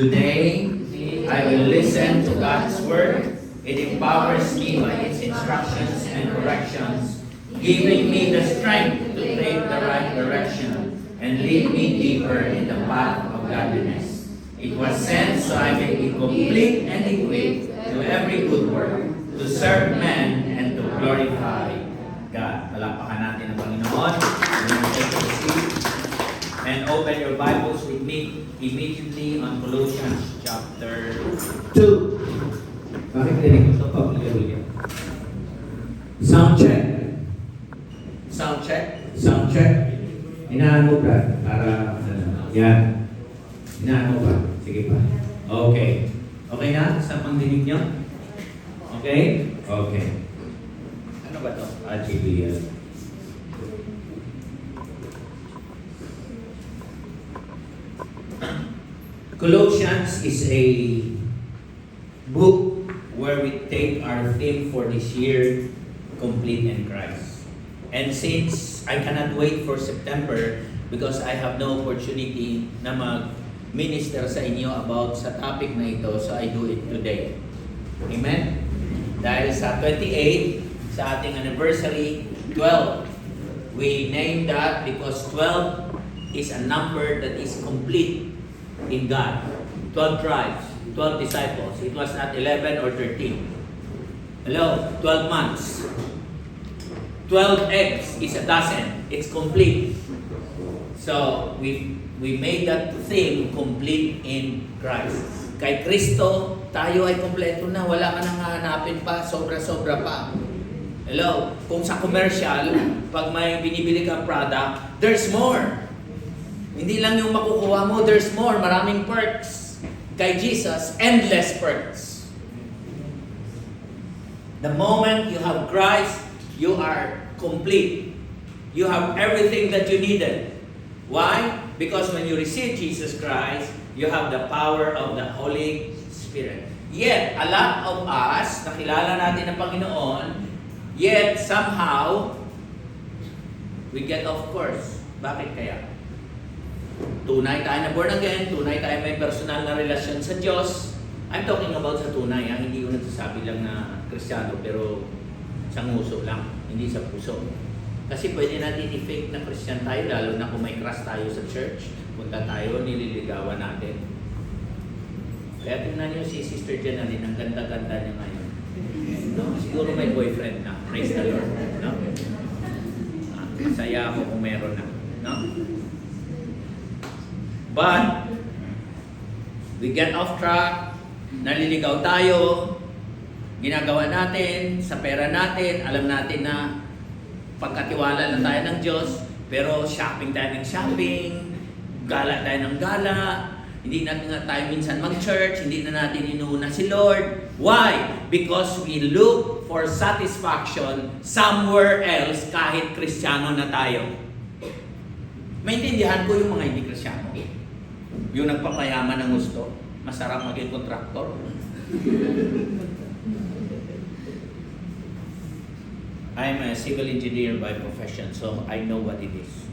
Today, I will listen to God's Word. It empowers me by its instructions and corrections, giving me the strength to take the right direction and lead me deeper in the path of godliness. It was sent so I may be complete and equipped to every good work, to serve men and to glorify God. Palakpakan natin ang Panginoon. Take a seat and open your Bibles with me immediately on Colossians chapter 2. Bakit narinig ko ito pa? Sound check. Sound check. Sound check. Inaan mo ba? Para, yan. Inaan mo ba? Sige pa. Okay. Okay na? Sa pangdinig nyo? Okay? Okay. Ano ba to? GBL. Colossians is a book where we take our theme for this year, complete in Christ. And since I cannot wait for September because I have no opportunity na mag-minister sa inyo about sa topic na ito, so I do it today. Amen? Dahil sa 28, sa ating anniversary, 12. We named that because 12 is a number that is complete in God. 12 tribes, 12 disciples. It was not 11 or 13. Hello? 12 months. 12 eggs is a dozen. It's complete. So, we made that thing complete in Christ. Kay Kristo, tayo ay kompleto na. Wala ka nang hahanapin pa. Sobra-sobra pa. Hello? Kung sa commercial, pag may binibili kang product, there's more. Hindi lang yung makukuha mo, there's more. Maraming perks. Kay Jesus, endless perks. The moment you have Christ, you are complete. You have everything that you needed. Why? Because when you receive Jesus Christ, you have the power of the Holy Spirit. Yet, a lot of us, nakilala natin ang Panginoon, yet somehow, we get off course. Bakit kaya? Tunay tayo na born again, tunay tayo may personal na relasyon sa Diyos. I'm talking about sa tunay, hindi ko nagsasabi lang na Kristiyano, pero sa nguso lang, hindi sa puso. Kasi pwede natin i-fake na Christian tayo, lalo na kung may crush tayo sa church. Punta tayo, nililigawan natin. Kaya tingnan niyo si Sister Janalyn, ang ganda-ganda niya ngayon. No? Siguro may boyfriend na. Praise the Lord. No? Saya ako kung meron na. No? But, we get off track, naliligaw tayo, ginagawa natin, sa pera natin, alam natin na pagkatiwala lang tayo ng Diyos, pero shopping tayo ng shopping, gala tayo ng gala, hindi na tayo minsan mag-church, hindi na natin inuuna si Lord. Why? Because we look for satisfaction somewhere else kahit Kristiyano na tayo. Maintindihan ko yung mga hindi Kristiyano. Yung nagpapayaman ng gusto, masarap maging kontraktor. I'm a civil engineer by profession, so I know what it is.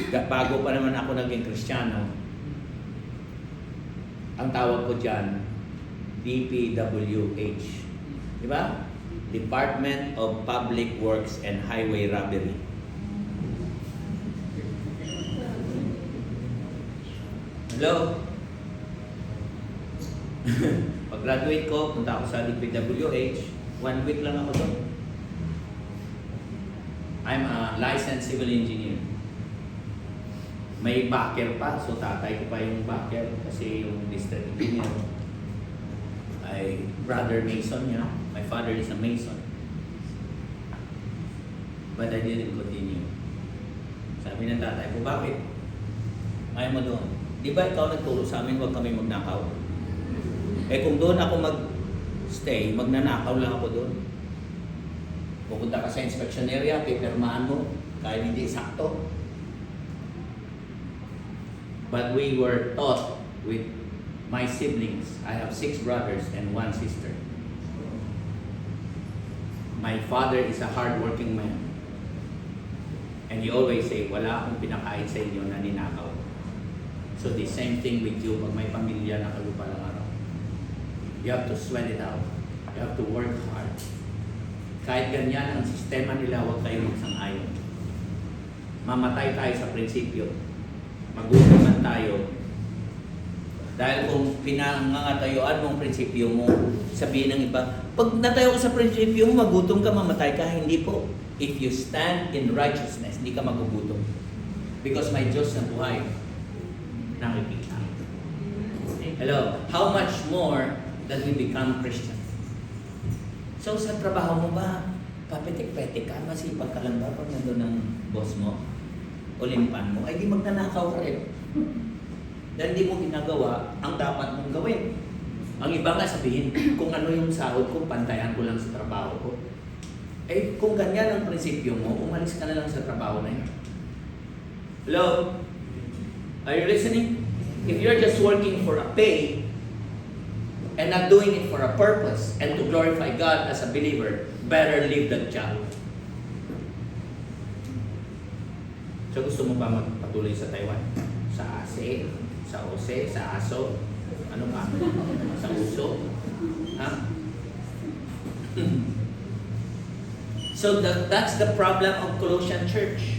Bago pa naman ako naging Kristiyano, ang tawag ko dyan, DPWH. Di ba? Department of Public Works and Highway Robbery. Hello? Pag-graduate ko, punta ako sa DPWH, 1 week lang ako doon. I'm a licensed civil engineer. May backer pa, so tatay ko pa yung backer kasi yung district engineer ay brother mason niya. My father is a mason. But I didn't continue. Sabi ng tatay ko, bakit? Ayaw mo doon. Di ba ikaw nagturo sa amin, huwag kami magnakaw? Eh kung doon ako mag-stay, magnanakaw lang ako doon. Pupunta ka sa inspection area, pipirmahan mo, kahit hindi sakto. But we were taught with my siblings. I have 6 brothers and 1 sister. My father is a hard-working man. And he always say, wala akong pinakain sa inyo na ninakaw. So the same thing with you, pag may pamilya na kayo palang araw. You have to sweat it out. You have to work hard. Kahit ganyan ang sistema nila, huwag tayo magsang-ayon. Mamatay tayo sa prinsipyo. Magutom man tayo. Dahil kung pinangangatayuan mo ang prinsipyo mo, sabihin ng iba, pag natayo ka sa prinsipyo mo, magutom ka, mamatay ka. Hindi po. If you stand in righteousness, hindi ka magugutom. Because may Diyos na buhay. Nakikita. Hello? How much more that we become Christian? So sa trabaho mo ba, papitik-petik ka, masipag ka lang ba pag nandun ng boss mo? O limpan mo, ay di magnanakaw ka rin. Dahil di mo ginagawa ang dapat mong gawin. Ang iba nga sabihin, kung ano yung sahod ko, pantayan ko lang sa trabaho ko. Eh, kung ganyan ang prinsipyo mo, umalis ka na lang sa trabaho na yun. Hello? Are you listening? If you're just working for a pay, and not doing it for a purpose, and to glorify God as a believer, better leave that job. So gusto mo ba magpatuloy sa Taiwan? Sa ASE? Sa OSE? Sa ASO? Ano pa? Sa USO? Ha? So that's the problem of Colossian Church.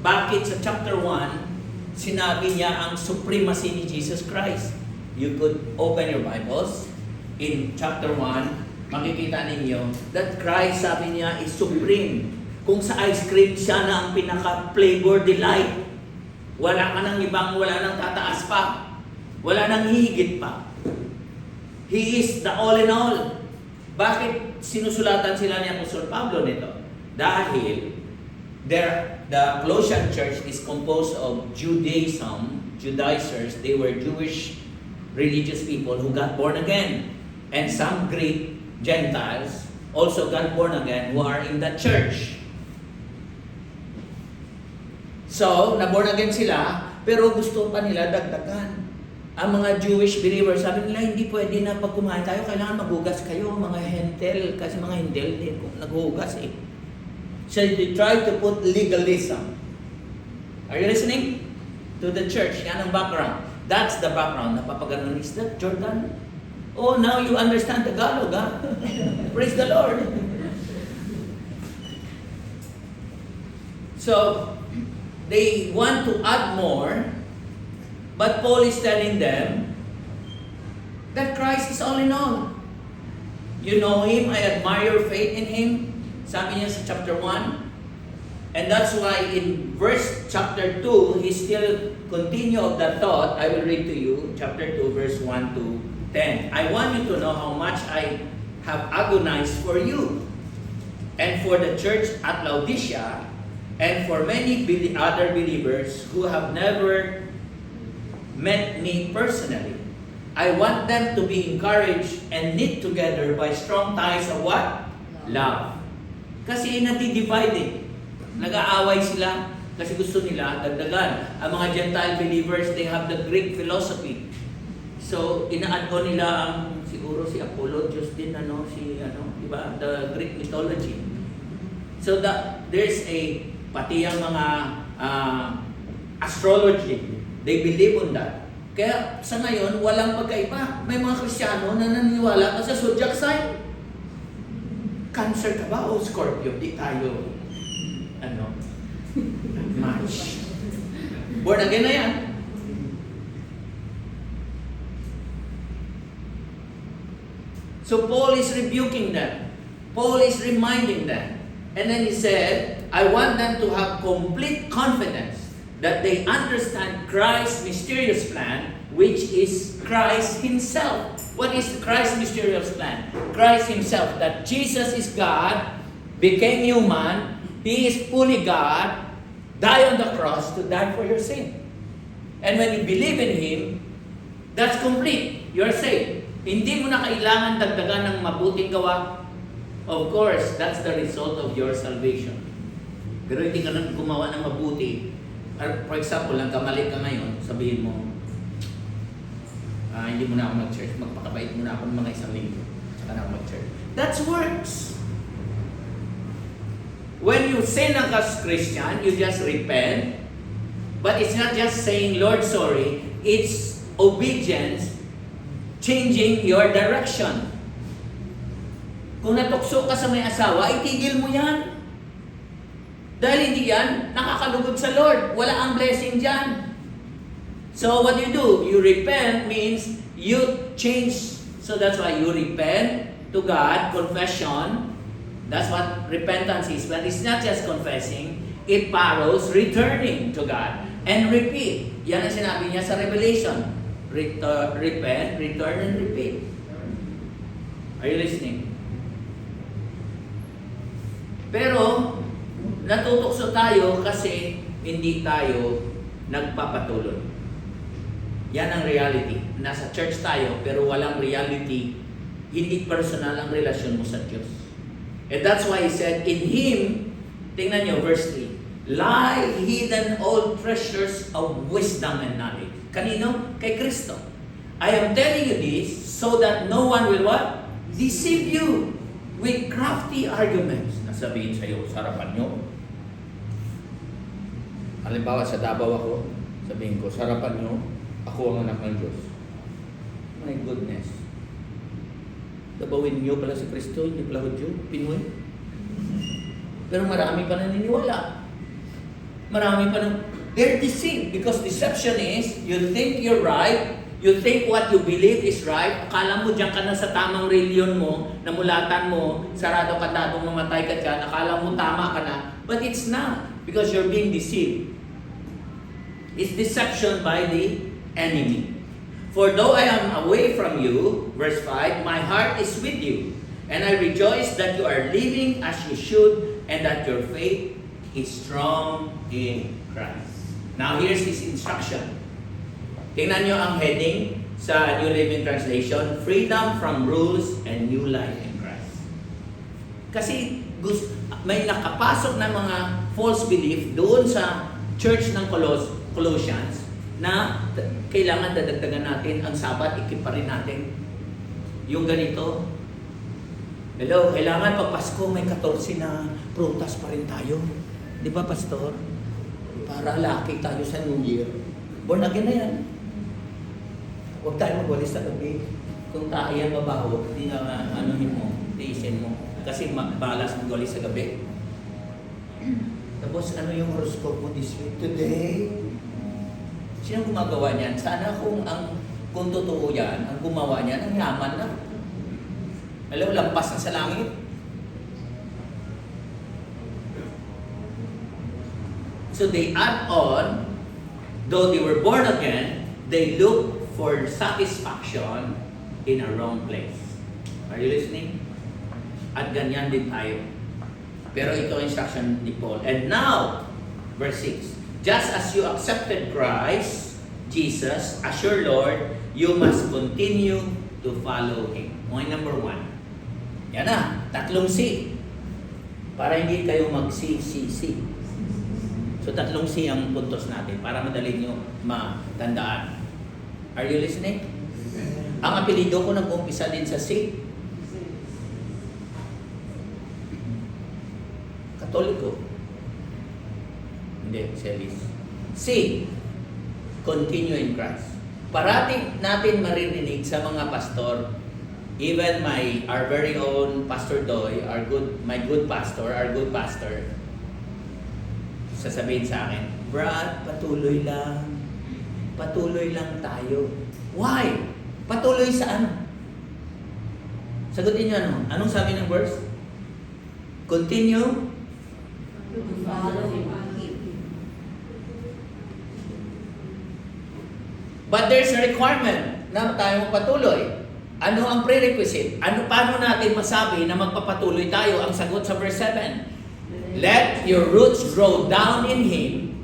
Bakit sa chapter 1, sinabi niya ang supremacy ni Jesus Christ? You could open your Bibles. In chapter 1, makikita ninyo that Christ, sabi niya, is supreme. Kung sa ice cream, siya na ang pinaka-flavor delight. Wala ka nang ibang, wala nang tataas pa. Wala nang hihigit pa. He is the all in all. Bakit sinusulatan sila ni Apostol Pablo nito? Dahil the Colossian church is composed of Judaizers. They were Jewish religious people who got born again. And some Greek Gentiles also got born again who are in the church. So, na-born again sila, pero gusto pa nila dagdagan. Ang mga Jewish believers, sabi nila, hindi pwede na pag kumain tayo, kailangan maghugas kayo, mga hentel, kasi mga hentel, naghugas eh. So, they try to put legalism. Are you listening? To the church, yan ang background. That's the background. Napapaganon, is that Jordan? Oh, now you understand Tagalog, ha? Praise the Lord. So, they want to add more, but Paul is telling them that Christ is all in all. You know Him, I admire your faith in Him. Sabi niya sa chapter 1. And that's why in chapter 2, he still continue of that thought. I will read to you, chapter 2, verse 1 to 10. I want you to know how much I have agonized for you and for the church at Laodicea and for many other believers who have never met me personally. I want them to be encouraged and knit together by strong ties of what? Love. Kasi nadi-divide eh. Nag-aaway sila kasi gusto nila dagdagan. Ang mga Gentile believers, they have the Greek philosophy. So, inaan-on nila ang siguro si Apollo, Diyos din, diba? The Greek mythology. So, there's pati ang mga astrology, they believe on that. Kaya sa ngayon, walang pagkaiba. May mga Kristiyano na naniniwala ka sa zodiac sign. Cancer ka ba o Scorpio? Di tayo match. Born again na yan. So Paul is rebuking them. Paul is reminding them. And then he said, I want them to have complete confidence that they understand Christ's mysterious plan, which is Christ Himself. What is Christ's mysterious plan? Christ Himself, that Jesus is God, became human, He is fully God, died on the cross to die for your sin. And when you believe in Him, that's complete. You're saved. Hindi mo na kailangan dagdagan ng mabuting gawa. Of course, that's the result of your salvation. Pero hindi ka nang gumawa ng mabuti. For example, nagkamali ka ngayon, sabihin mo, hindi mo na ako mag-church, magpakabait mo na ako ng mga isang linggo, saka na ako mag-church. That's works. When you sin as Christian, you just repent, But it's not just saying, Lord, sorry. It's obedience, changing your direction. Kung natukso ka sa may asawa, itigil mo yan. Dahil hindi yan nakakalugod sa Lord. Wala ang blessing dyan. So what do? You repent means you change. So that's why you repent to God, confession. That's what repentance is. But it's not just confessing. It follows returning to God. And repeat. Yan ang sinabi niya sa Revelation. Repent, return, and repeat. Are you listening? Pero, natutukso tayo kasi hindi tayo nagpapatuloy. Yan ang reality. Nasa church tayo, pero walang reality. Hindi personal ang relasyon mo sa Diyos. And that's why he said, in Him, tingnan nyo, verse 3, lie hidden all treasures of wisdom and knowledge. Kanino? Kay Kristo. I am telling you this so that no one will what? Deceive you with crafty arguments. Nasabihin sa'yo, sarapan nyo. Halimbawa, sa Davao ako, sabihin ko, sarapan nyo, ako ang anak ng Diyos. My goodness. Dabawin nyo pala si Kristo, hindi pala Hudyo, Pinoy. Pero marami pa naniniwala. Marami pa they're deceived because deception is, you think you're right, you think what you believe is right, akala mo diyan ka na sa tamang reliyon mo, namulatan mo, sarado ka dadong mamatay ka dyan, akala mo tama ka na, but it's not because you're being deceived. It's deception by the enemy. For though I am away from you, verse 5, my heart is with you, and I rejoice that you are living as you should, and that your faith is strong in Christ. Now, here's his instruction. Tingnan nyo ang heading sa New Living Translation, Freedom from Rules and New Life in Christ. Kasi may nakapasok na mga false belief doon sa church ng Colossians na kailangan dadagdagan natin ang Sabat, ikip pa rin natin. Yung ganito, hello, kailangan pag Pasko may 14 na prutas pa rin tayo. Di ba, Pastor? Para laki tayo sa New Year. Born again na yan. Huwag tayo magwalis sa gabi. Kung tayo yan mabaho, hindi na anuhin mo, tiisin mo. Kasi balas magwalis sa gabi. Tapos ano yung horoscope mo this week? Today? Sino gumagawa niyan? Sana kung totoo yan, ang gumawa niyan, ang yaman na. Alam, lampas na sa langit. So they add on, though they were born again, they look for satisfaction in a wrong place. Are you listening? At ganyan din tayo. Pero ito ang instruction ni Paul. And now, verse 6, just as you accepted Christ, Jesus, as your Lord, you must continue to follow Him. Point number 1. Yan na, 3 C. Para hindi kayo mag-C. So 3 C ang puntos natin para madali nyo matandaan. Are you listening? Ang apelido ko nag-umpisa din sa C. Katoliko. Hindi, Celis. C. Continue in Christ. Parating natin maririnig sa mga pastor, even our very own Pastor Doy, my good pastor, sasabihin sa akin, Brad, patuloy lang. Patuloy lang tayo. Why? Patuloy saan? Sagutin niyo ano? Anong sabi ng verse? Continue To follow Him. But there's a requirement na tayo magpatuloy. Ano ang prerequisite? Paano natin masabi na magpapatuloy tayo? Ang sagot sa verse 7. Let your roots grow down in Him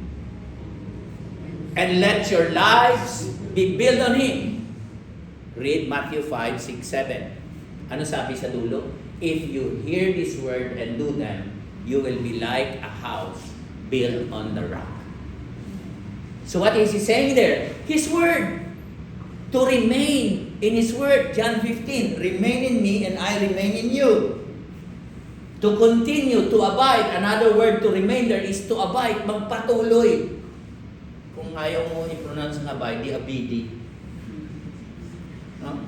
and let your lives be built on Him. Read Matthew 5, 6, 7. Ano sabi sa dulo? If you hear this word and do them, you will be like a house built on the rock. So what is he saying there? His word. To remain in His word. John 15, remain in me and I remain in you. To continue, to abide. Another word to remain there is to abide. Magpatuloy. Kung ayaw mo i-pronounce ng abide, di abidi. No?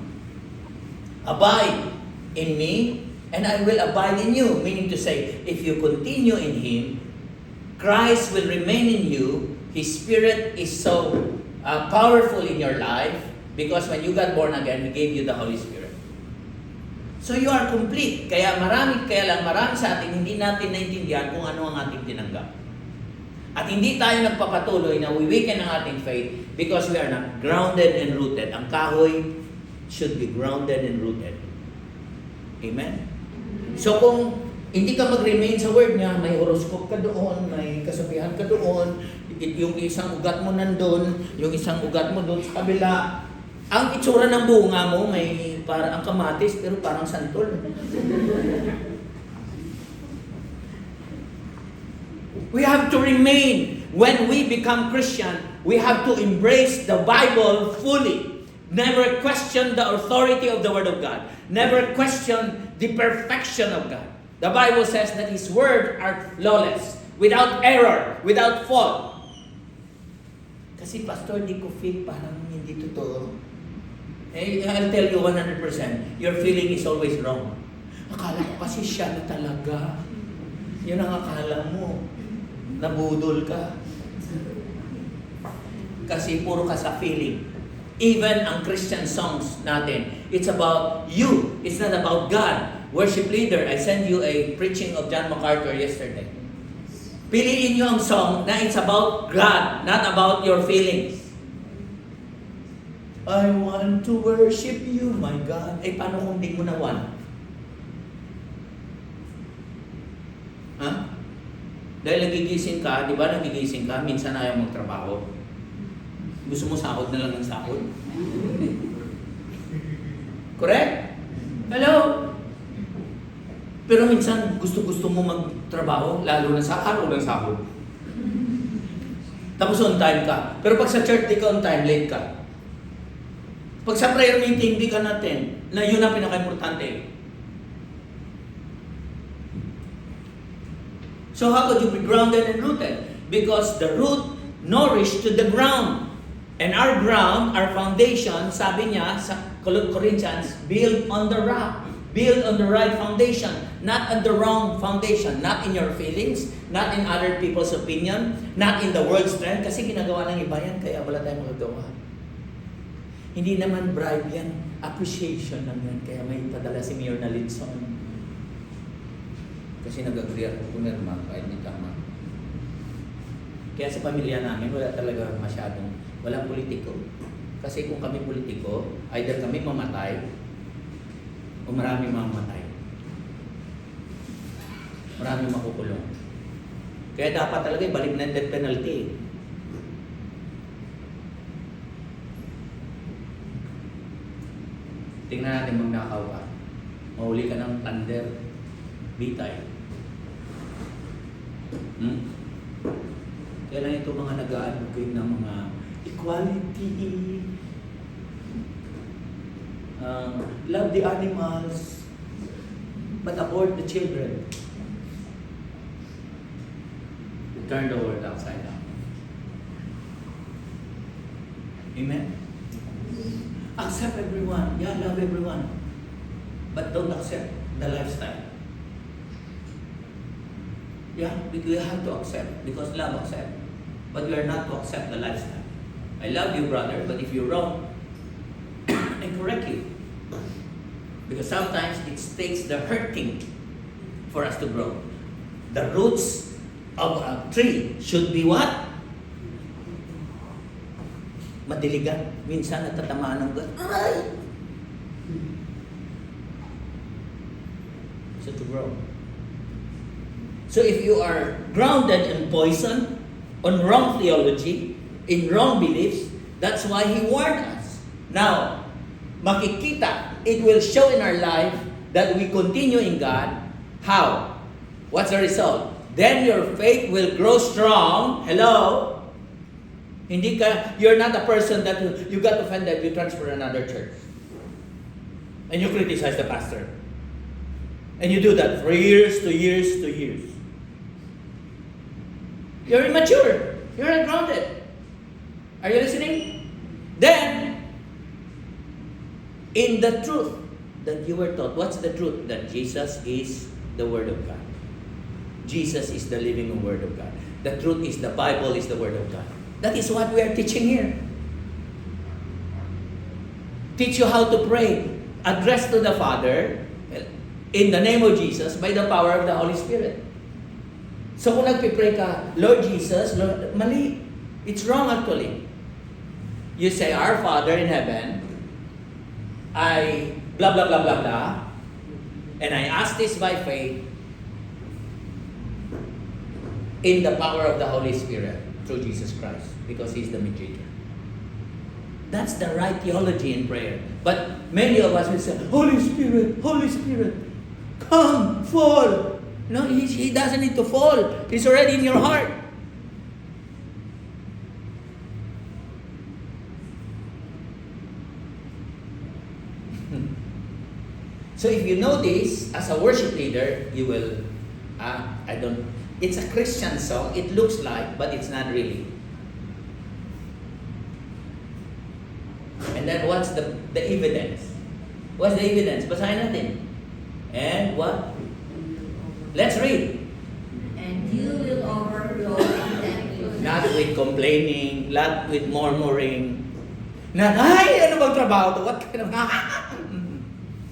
Abide in me, and I will abide in you. Meaning to say, if you continue in Him, Christ will remain in you. His Spirit is so powerful in your life because when you got born again, He gave you the Holy Spirit. So you are complete. Kaya marami sa atin, hindi natin naintindihan kung ano ang ating tinanggap. At hindi tayo nagpapatuloy na weaken ang ating faith because we are not grounded and rooted. Ang kahoy should be grounded and rooted. Amen? So kung hindi ka mag-remain sa word niya, may horoscope ka doon, may kasabihan ka doon, yung isang ugat mo nandun, yung isang ugat mo doon sa kabila. Ang itsura ng bunga mo, may para ang kamatis, pero parang santol. We have to remain. When we become Christian, we have to embrace the Bible fully. Never question the authority of the Word of God. Never question the perfection of God. The Bible says that His Word are flawless, without error, without fault. Kasi Pastor, di ko feel parang hindi totoo. I'll tell you 100%, your feeling is always wrong. Akala ko kasi siya na talaga. Yun ang akala mo. Nabudol ka. Kasi puro ka sa feeling. Even ang Christian songs natin, it's about you. It's not about God. Worship leader, I sent you a preaching of John MacArthur yesterday. Piliin nyo ang song na it's about God, not about your feelings. I want to worship you, my God. Paano kung di mo nawan? Ha? Dahil nagigising ka, di ba nagigising ka, minsan ayaw magtrabaho. Gusto mo sahod na lang ng sahod? Correct? Hello? Pero minsan gusto mo magtrabaho, lalo na sa araw ng sahod. Tapos on time ka. Pero pag sa church, di ka on time, late ka. Pag sa prayer meeting, di ka natin, na yun ang pinaka-importante. So how could you be grounded and rooted? Because the root nourished to the ground. And our ground, our foundation, sabi niya sa Corinthians, build on the rock. Build on the right foundation, not on the wrong foundation. Not in your feelings, not in other people's opinion, not in the world's trend. Kasi ginagawa ng iba yan, kaya wala tayong magagawa. Hindi naman bribe yan, appreciation lang yan. Kaya may padala si Mayor na Lidson. Kasi nag-agree ako pumirma kahit hindi tama. Kaya sa pamilya namin, wala talaga masyadong, walang politiko. Kasi kung kami politiko, either kami mamatay, o marami mamamatay. Marami makukulong. Kaya dapat talaga ibalik na death penalty. Tingnan natin magnakaw ka. Mahuli ka ng thunder. Bitay. Kaya lang ito mga nag-a-advocate ng mga equality, love the animals, but abort the children. Turn the world upside down. Amen? Accept everyone. Yeah, love everyone. But don't accept the lifestyle. Yeah, we have to accept because love accept. But we are not to accept the lifestyle. I love you, brother, but if you're wrong, I correct you. Because sometimes it takes the hurting for us to grow. The roots of a tree should be what? Madiligan. Minsan natatamaan ng God. Ay! So to grow. So if you are grounded in poison, on wrong theology, in wrong beliefs, that's why He warned us. Now, makikita, it will show in our life that we continue in God. How? What's the result? Then your faith will grow strong. Hello? Hindi ka, you're not a person that you got offended, you transfer another church. And you criticize the pastor. And you do that for years to years to years. You're immature. You're not grounded. Are you listening? Then, in the truth that you were taught, what's the truth? That Jesus is the Word of God. Jesus is the living Word of God. The truth is the Bible is the Word of God. That is what we are teaching here. Teach you how to pray. Address to the Father in the name of Jesus by the power of the Holy Spirit. So kung nagpipray ka, Lord Jesus, Lord, mali. It's wrong actually. You say, Our Father in heaven, I blah, blah, blah, blah, blah, and I ask this by faith in the power of the Holy Spirit through Jesus Christ, because He's the mediator. That's the right theology in prayer. But many of us will say, Holy Spirit, come, fall. No, he doesn't need to fall. He's already in your heart. So if you know this, as a worship leader, you will, it's a Christian song, it looks like, but it's not really. And then what's the evidence? What's the evidence? Basahin natin. And what? Let's read. And you will overflow in them. Not with complaining, not with murmuring. Not, ay, ano bang trabaho to? What kind of,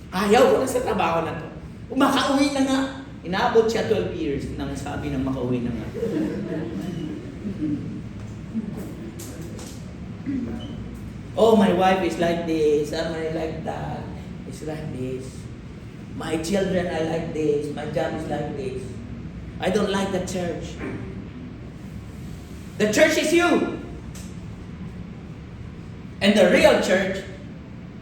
ayaw ko na sa trabaho na to. Makauwi na nga. Inaabot siya 12 years nang sabi ng makauwi na nga. Oh, my wife is like this, I'm like that. It's like this. My children are like this, my job is like this. I don't like the church. The church is you. And the real church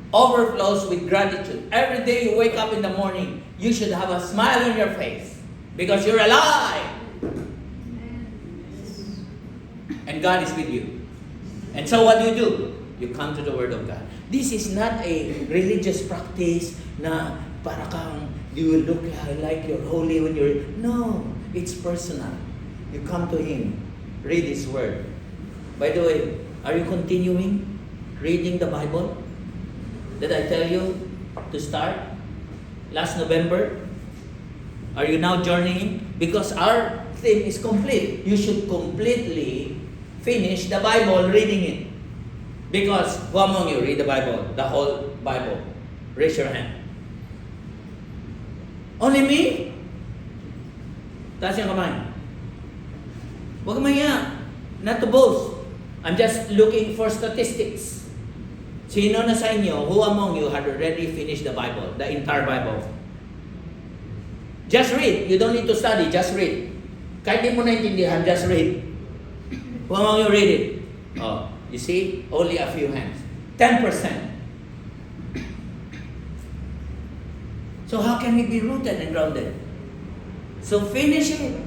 overflows with gratitude. Every day you wake up in the morning, you should have a smile on your face because you're alive. And God is with you. And so what do? You come to the Word of God. This is not a religious practice na para kang you will look like you're holy when you're... No, it's personal. You come to Him. Read His Word. By the way, are you continuing reading the Bible? Did I tell you to start last November? Are you now journeying? Because our theme is complete. You should completely finish the Bible reading it. Because who among you read the Bible? The whole Bible? Raise your hand. Only me? Taas yung kamay. Huwag maya. Not to boast. I'm just looking for statistics. Sino na sa inyo, who among you had already finished the Bible? The entire Bible? Just read. You don't need to study. Just read. Kahit di mo naintindihan, just read. Who among you read it? Oh, you see? Only a few hands. 10%. So how can we be rooted and grounded? So finish it.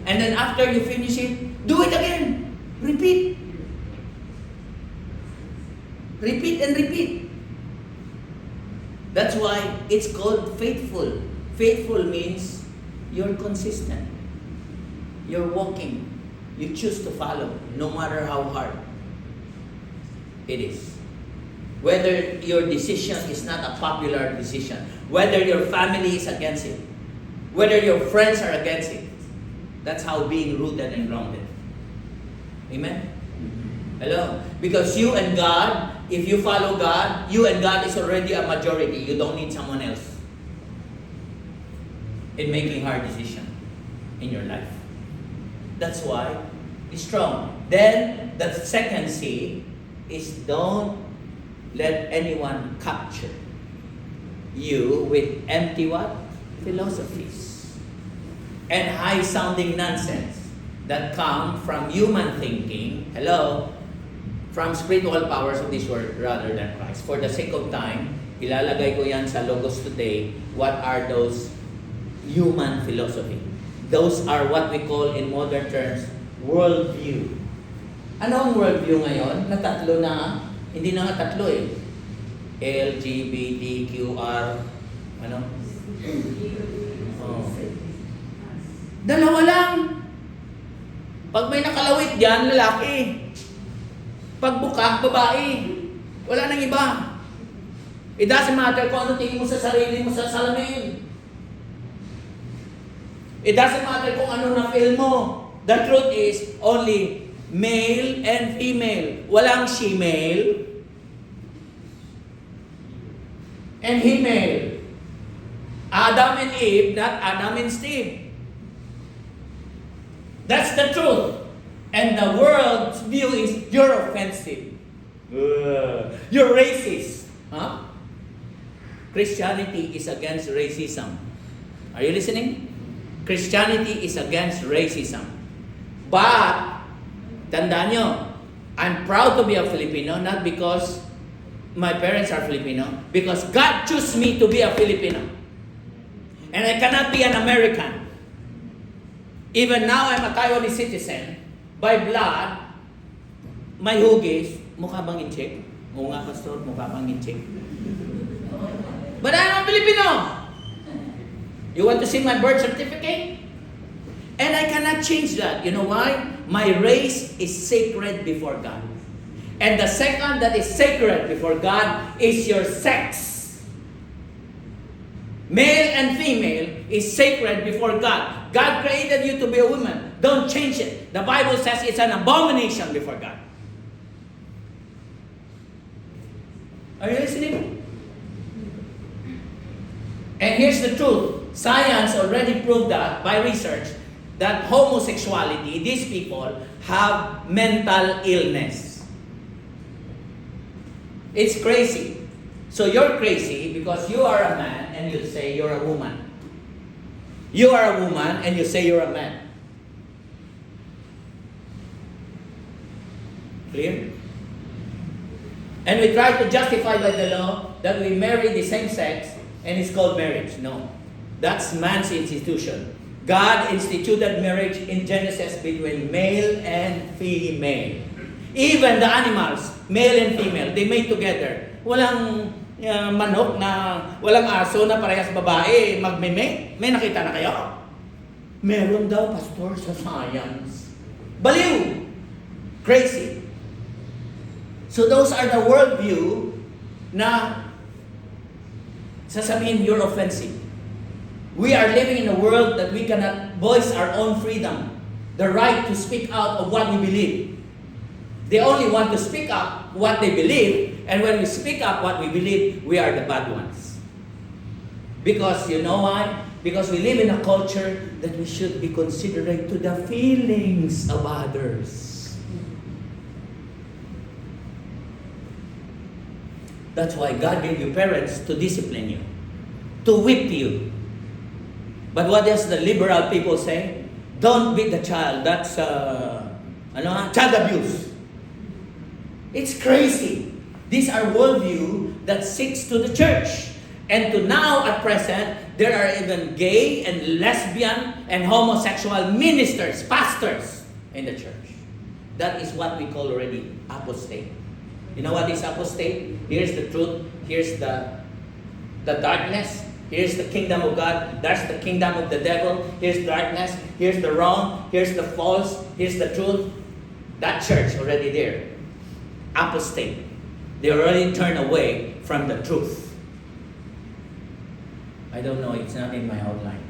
And then after you finish it, do it again. Repeat. Repeat and repeat. That's why it's called faithful. Faithful means you're consistent. You're walking. You choose to follow, no matter how hard it is. Whether your decision is not a popular decision, whether your family is against it, whether your friends are against it. That's how being rooted and grounded. Amen? Hello? Because you and God, if you follow God, you and God is already a majority. You don't need someone else in making hard decisions in your life. That's why it's strong. Then, the second C is don't let anyone capture you with empty what? Philosophies and high-sounding nonsense that come from human thinking, from spiritual powers of this world rather than Christ. For the sake of time, ilalagay ko yan sa Logos today. What are those human philosophy? Those are what we call in modern terms, worldview. Ano ang worldview ngayon? Na tatlo na, hindi na nga tatlo eh. LGBTQR, ano? Oh. Dalawa lang. Pag may nakalawit dyan, lalaki. Pagbuka, babae. Wala nang iba. It doesn't matter kung ano tingin mo sa sarili mo sa salamin. It doesn't matter kung ano na-feel mo. The truth is, only male and female. Walang she-male and he-male. Adam and Eve, not Adam and Steve. That's the truth. And the world's view is, you're offensive. You're racist. Huh? Christianity is against racism. Are you listening? Christianity is against racism. But, tandaan nyo, I'm proud to be a Filipino, not because my parents are Filipino, because God chose me to be a Filipino. And I cannot be an American. Even now, I'm a Taiwanese citizen. By blood, may hugis, mukha bang in-check? Oo nga, Pastor, mukha bang in-check? But I'm a Filipino. You want to see my birth certificate? And I cannot change that. You know why? My race is sacred before God. And the second that is sacred before God is your sex. Male and female is sacred before God. God created you to be a woman. Don't change it. The Bible says it's an abomination before God. Are you listening? And here's the truth. Science already proved that by research that homosexuality, these people have mental illness. It's crazy. So you're crazy because you are a man and you say you're a woman. You are a woman and you say you're a man. Clear? And we try to justify by the law that we marry the same sex and it's called marriage. No. That's man's institution. God instituted marriage in Genesis between male and female. Even the animals, male and female, they mate together. Walang manok na, walang aso na parehas babae magme-mate. May nakita na kayo? Meron daw, pastor, sa science. Baliw! Crazy. So those are the worldview na sasabihin you're offensive. We are living in a world that we cannot voice our own freedom, the right to speak out of what we believe. They only want to speak up what they believe, and when we speak up what we believe, we are the bad ones. Because you know why? Because we live in a culture that we should be considerate to the feelings of others. That's why God gave you parents to discipline you, to whip you. But what does the liberal people say? Don't beat the child. That's child abuse. It's crazy. These are worldview that seeks to the church. And to now, at present, there are even gay and lesbian and homosexual ministers, pastors in the church. That is what we call already apostate. You know what is apostate? Here's the truth. Here's the darkness. Here's the kingdom of God. That's the kingdom of the devil. Here's darkness. Here's the wrong. Here's the false. Here's the truth. That church already there. Apostate. They already turned away from the truth. I don't know. It's not in my outline.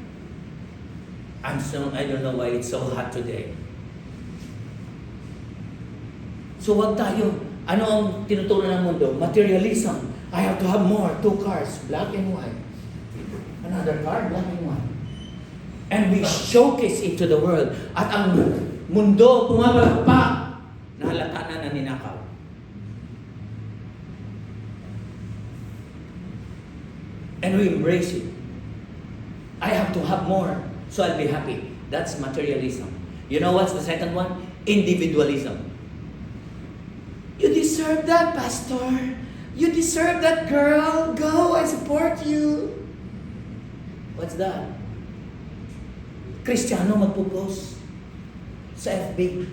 I don't know why it's so hot today. So wag tayo. Ano ang tinuturo ng mundo? Materialism. I have to have more. 2 cars. Black and white. Another car, black and white. And we showcase it to the world. At ang mundo pumapalakpak. Nahalata na naninakaw. And we embrace it. I have to have more, so I'll be happy. That's materialism. You know what's the second one? Individualism. You deserve that, pastor. You deserve that, girl. Go, I support you. What's that? Kristiyano magpo-post sa FB.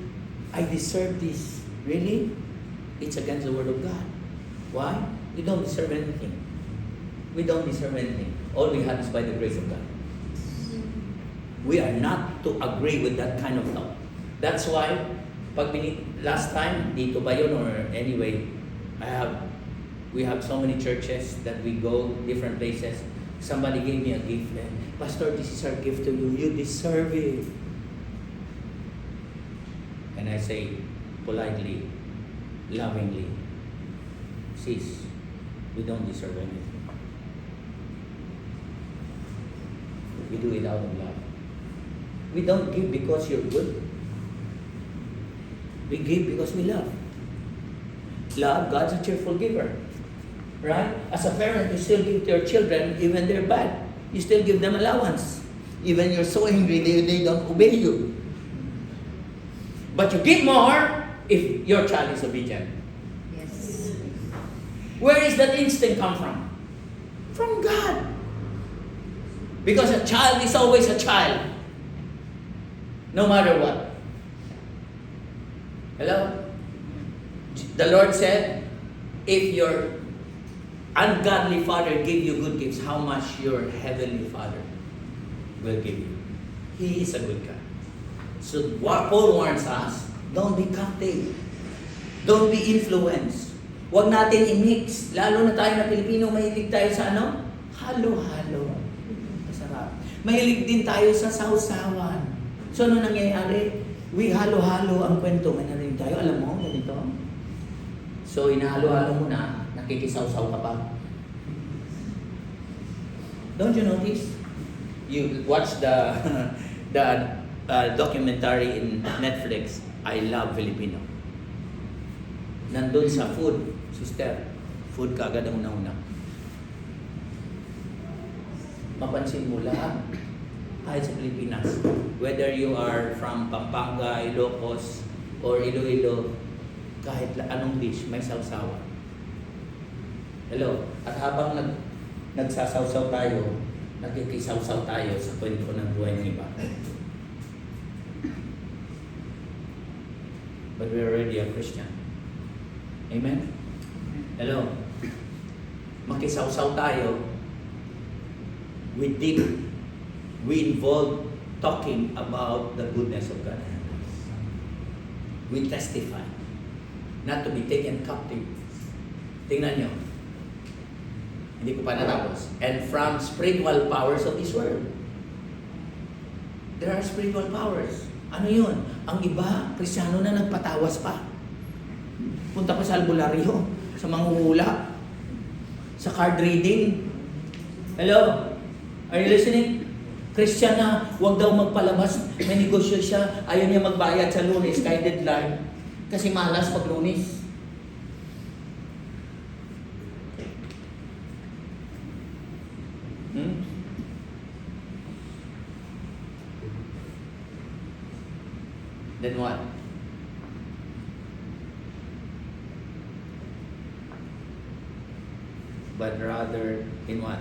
I deserve this. Really? It's against the word of God. Why? You don't deserve anything. We don't deserve anything. All we have is by the grace of God. We are not to agree with that kind of thought. That's why, pag last time, dito ba yun or anyway, we have so many churches that we go different places. Somebody gave me a gift and, Pastor, this is our gift to you. You deserve it. And I say, politely, lovingly, sis, we don't deserve anything. We do it out of love. We don't give because you're good. We give because we love. Love, God's a cheerful giver. Right? As a parent, you still give to your children even they're bad. You still give them allowance. Even you're so angry, they don't obey you. But you give more if your child is obedient. Yes. Where is that instinct come from? From God. Because a child is always a child. No matter what. Hello? The Lord said, if your ungodly father give you good gifts, how much your heavenly Father will give you? He is a good God. So what Paul warns us, don't be captive. Don't be influenced. Huwag natin i-mix. Lalo na tayo na Pilipino, mahilig tayo sa ano? Halo-halo. Masarap. Mahilig din tayo sa sausawan. So ano nangyayari? We halo-halo ang kwento. May narinig tayo, alam mo, ganito. So inahalo-halo mo na, nakikisaw-saw ka pa. Don't you notice? You watch the documentary in Netflix, I Love Filipino. Nandun sa food, sister, food ka agad ang una-una. Mapansin mo lahat, kahit sa Pilipinas, whether you are from Pampanga, Ilocos, or Iloilo, kahit anong dish, may sawsawan. Hello? At habang nagsasawsaw tayo, nagkikisawsaw tayo sa kwento ng buhay ng iba. But we're already a Christian. Amen? Hello? Makisawsaw tayo, we deep, we involve talking about the goodness of God. We testify, not to be taken captive. Tingnan nyo. Hindi ko pa natapos. And from spiritual powers of this world. There are spiritual powers. Ano yun? Ang iba, Kristiyano na nagpatawas pa. Punta pa sa albularyo, sa manghuhula, sa card reading. Hello? Are you listening? Christian na, huwag daw magpalabas. May negosyo siya, ayaw niya magbayad sa Lunes kahit deadline. Kasi malas pag Lunes. Then what? But rather in what?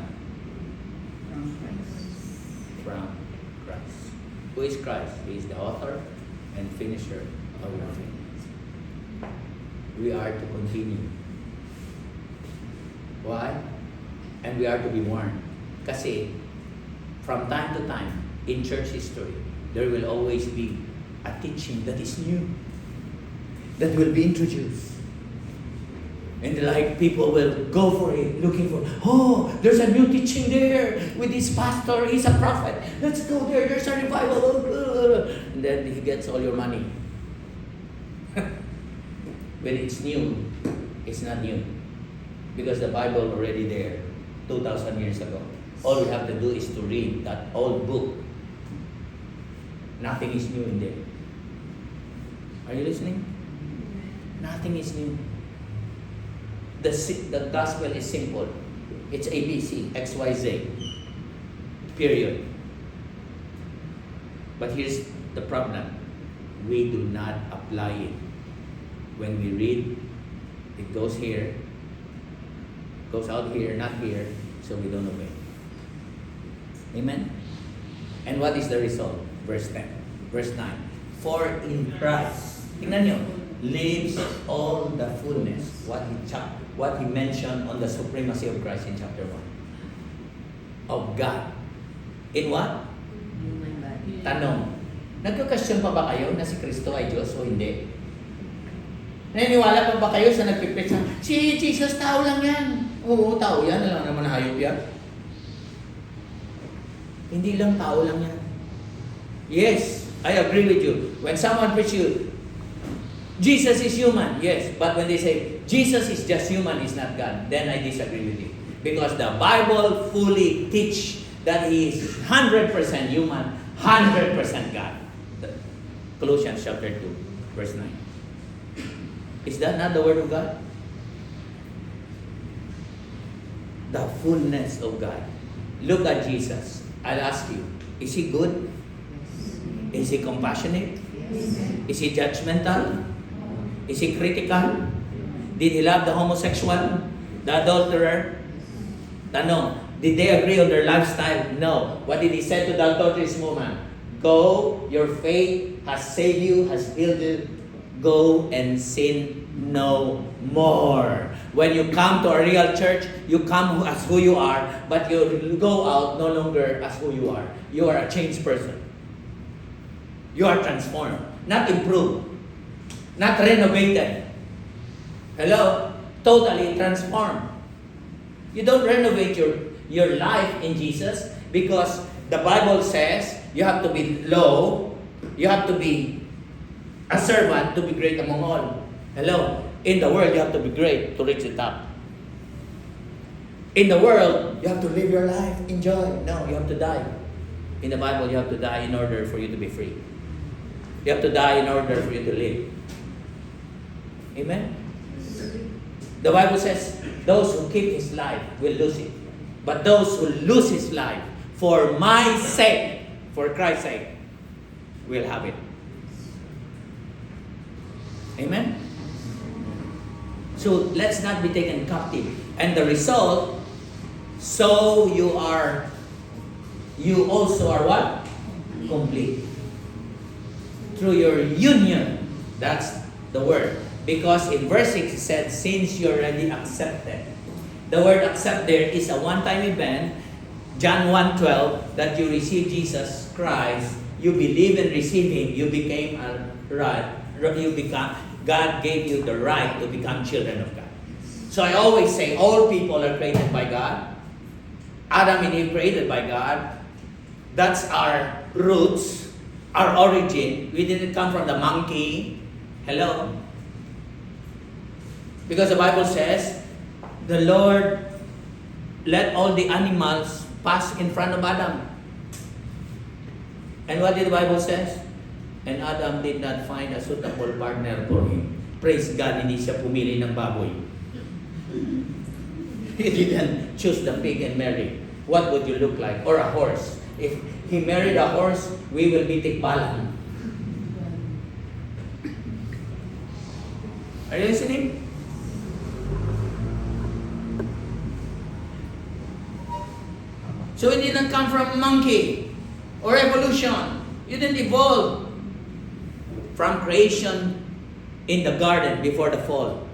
From Christ. Who is Christ? He is the author and finisher of our faith. We are to continue. Why? And we are to be warned. Kasi from time to time in church history, there will always be a teaching that is new, that will be introduced. And like people will go for it, looking for, oh, there's a new teaching there with this pastor, he's a prophet. Let's go there, there's a revival. And then he gets all your money. When it's new, it's not new. Because the Bible already there, 2,000 years ago. All we have to do is to read that old book. Nothing is new in there. Are you listening? Nothing is new. The gospel is simple. It's ABC, XYZ. Period. But here's the problem. We do not apply it. When we read, it goes here, goes out here, not here, so we don't obey. Amen? And what is the result? Verse 10. Verse 9. For in Christ, tingnan nyo, lives all the fullness. What he mentioned on the supremacy of Christ in chapter 1. Of God. In what? Human body. Tanong, nagka-question pa ba kayo na si Kristo ay Diyos o hindi? Naniniwala pa ba kayo sa nagpipit na, si Jesus, tao lang yan. Oo, tao yan. Alam naman na hayop yan. Hindi lang tao lang yan. Yes, I agree with you. When someone preach you, Jesus is human, yes. But when they say, Jesus is just human, is not God, then I disagree with you. Because the Bible fully teach that He is 100% human, 100% God. Colossians chapter 2, verse 9. Is that not the Word of God? The fullness of God. Look at Jesus. I'll ask you, is He good? Is He compassionate? Is He judgmental? Is He critical? Did He love the homosexual? The adulterer? Tanong, did they agree on their lifestyle? No. What did He say to the adulterous woman? Go, your faith has saved you, has healed you. Go and sin no more. When you come to a real church, you come as who you are, but you go out no longer as who you are. You are a changed person. You are transformed, not improved, not renovated. Hello? Totally transformed. You don't renovate your life in Jesus because the Bible says you have to be low, you have to be a servant to be great among all. Hello? In the world, you have to be great to reach the top. In the world, you have to live your life, enjoy. No, you have to die. In the Bible, you have to die in order for you to be free. You have to die in order for you to live. Amen? The Bible says, those who keep his life will lose it. But those who lose his life for my sake, for Christ's sake, will have it. Amen? So let's not be taken captive. And the result, so you also are what? Complete. Through your union. That's the word. Because in verse 6 it said, since you already accepted. The word accept there is a one-time event. John 1:12, that you receive Jesus Christ, you believe and receive Him, you became God gave you the right to become children of God. So I always say, all people are created by God. Adam and Eve created by God. That's our roots, our origin. We didn't come from the monkey. Hello? Because the Bible says, the Lord let all the animals pass in front of Adam. And what did the Bible says? And Adam did not find a suitable partner for him. Praise God, hindi siya pumili ng baboy. He didn't choose the pig and marry. What would you look like? Or a horse. If he married a horse, we will be tikbalan. Are you listening? So it didn't come from monkey or evolution. You didn't evolve from creation in the garden before the fall.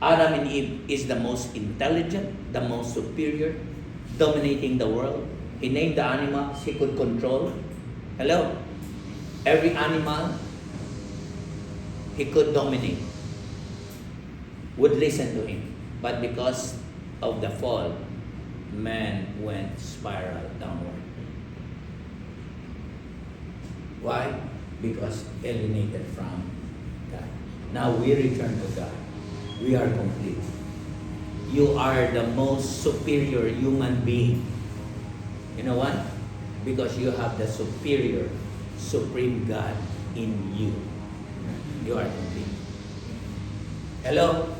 Adam and Eve is the most intelligent, the most superior, dominating the world. He named the animals he could control. Hello? Every animal he could dominate, would listen to him. But because of the fall, man went spiral downward. Why? Because alienated from God. Now we return to God. We are complete. You are the most superior human being. You know what? Because you have the superior, supreme God in you. You are complete. Hello?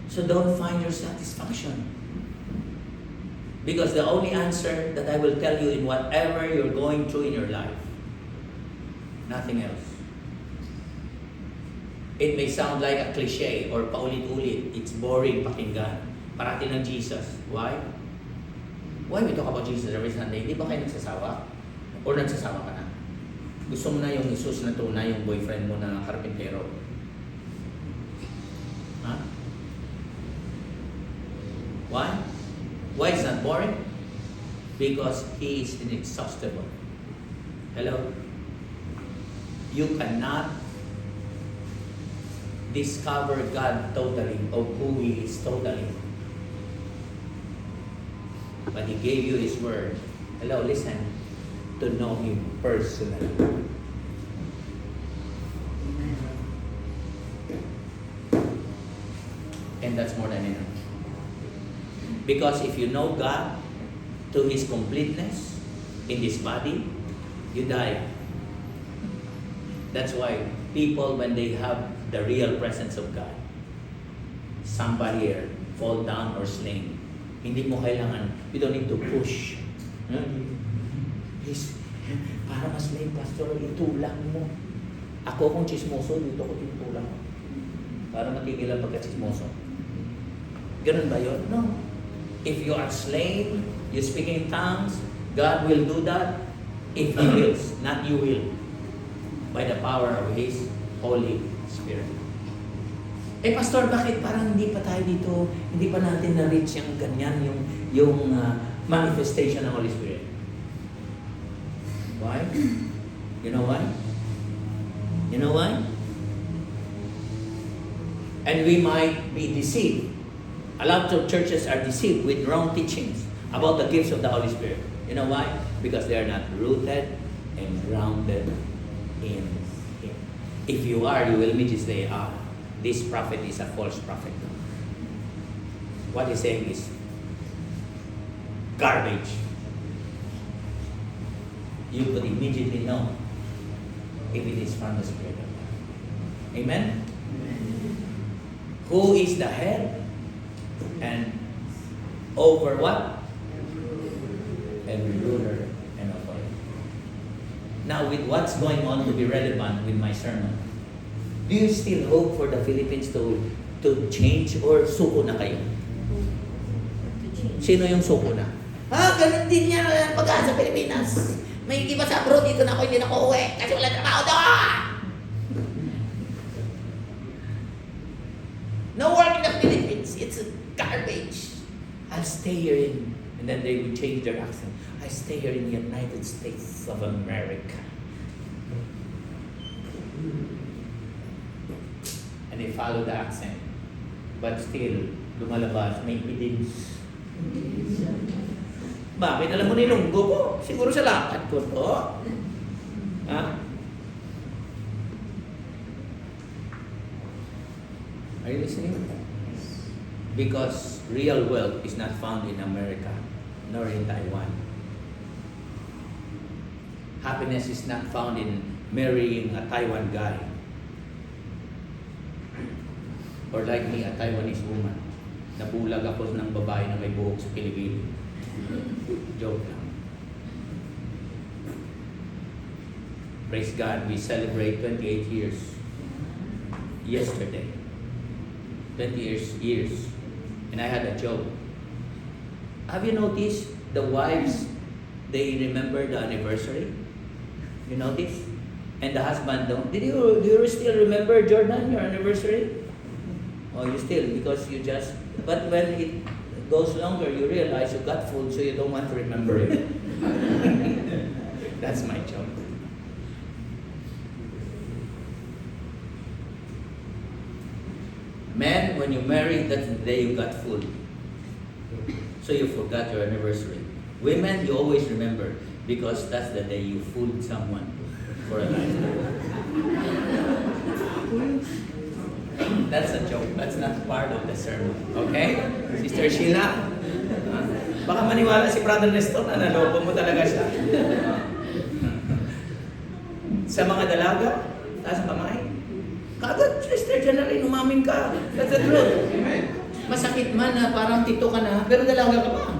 So don't find your satisfaction. Because the only answer that I will tell you in whatever you're going through in your life, nothing else. It may sound like a cliche or paulit-ulit. It's boring pakinggan. Parati ng Jesus. Why? Why we talk about Jesus every Sunday? Hindi ba kayo nagsasawa? Or nagsasawa ka na? Gusto mo na yung Jesus na tunay, yung boyfriend mo na karpintero? Huh? Why? Why is that boring? Because He is inexhaustible. Hello? You cannot discover God totally, of who He is totally. But He gave you His Word. Hello, listen. To know Him personally. And that's more than enough. Because if you know God to His completeness in this body, you die. That's why people, when they have the real presence of God, somebody here fall down or slain. Hindi mo kailangan, you don't need to push. Please, para mas may pastor, itulang mo. Ako kung chismoso, dito ko tinutulang mo. Para matigil ang pagka-chismoso. Ganun ba yun? No. If you are slain, you speak in tongues, God will do that if He wills, not you will. By the power of His Holy Spirit. Eh Pastor, bakit parang hindi pa tayo dito, hindi pa natin na-reach yung ganyan, yung manifestation ng Holy Spirit? Why? You know why? You know why? And we might be deceived. A lot of churches are deceived with wrong teachings about the gifts of the Holy Spirit. You know why? Because they are not rooted and grounded in Him. If you are, you will immediately say, this prophet is a false prophet. What he's saying is garbage. You could immediately know if it is from the Spirit of God. Amen? Who is the head? And over what? Every ruler and authority. Now, with what's going on to be relevant with my sermon, do you still hope for the Philippines to change or suko na kayo? Sino yung suko na? Ganun din yan ang pag-asa sa Pilipinas. May iba sa abroad, dito na ako, hindi na ako uwi kasi wala trabaho doon! No work in the Philippines. It's garbage. I'll stay here and then they will change their accent. I stay here in the United States of America. And they follow the accent. But still, lumalabas, may idins. Bakit? Alam mo nilunggo ko? Siguro sa lakad ko to. Ha? Are you listening? Because real wealth is not found in America, nor in Taiwan. Happiness is not found in marrying a Taiwan guy. Or like me, a Taiwanese woman. Nabulag ako ng babae na may buhok sa kiligili. Joke lang. Praise God, we celebrate 28 years. Yesterday. 20 years. And I had a joke. Have you noticed the wives, they remember the anniversary? You notice? And the husband don't. Do you still remember, Jordan, your anniversary? Oh, you still, because you just, but when it goes longer, you realize you got food, so you don't want to remember it. That's my joke. Men, when you marry, that's the day you got food. So you forgot your anniversary. Women, you always remember, because that's the day you fooled someone for a lifetime. That's a joke. That's not part of the sermon. Okay? Sister Sheila? Baka maniwala si Brother Nestor na naloko mo talaga siya. Sa mga dalaga, taas ang kamay. Kagad, Sister Janelle, umamin ka. That's the truth. Masakit man na parang tito ka na, pero dalaga ka pa.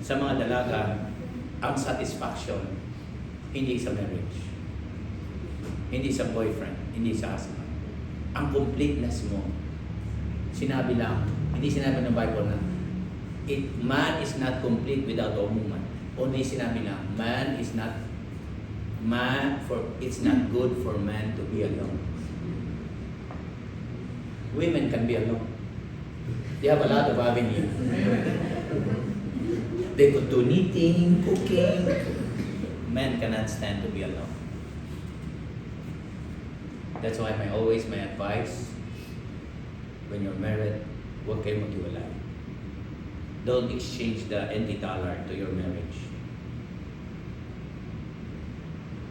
Sa mga dalaga, ang satisfaction, hindi sa marriage. Hindi sa boyfriend, hindi sa husband. Ang completeness mo, sinabi lang, hindi sinabi ng Bible na, man is not complete without a woman. Only sinabi lang, it's not good for man to be alone. Women can be alone. They have a lot of avenues. They could do knitting, cooking. Men cannot stand to be alone. That's why my advice, when you're married, huwag kayo maghiwalay. Don't exchange the NT dollar to your marriage.